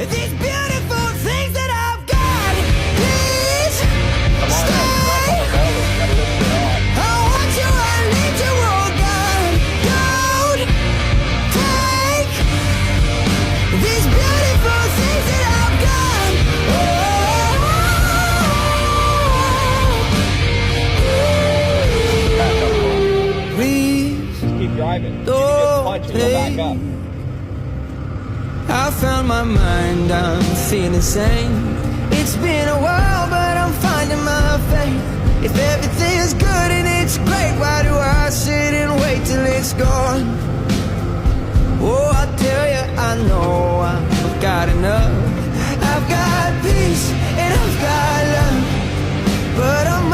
these beautiful things that I've got. Please stay. I want you, I need you, oh God. Don't take these beautiful things that I've got. Oh, please Keep driving. You can just punch and go back up. I found my mind, I'm feeling sane. It's been a while, but I'm finding my faith. If everything's good and it's great, why do I sit and wait till it's gone? Oh, I tell you, I know I've got enough. I've got peace and I've got love, but I'm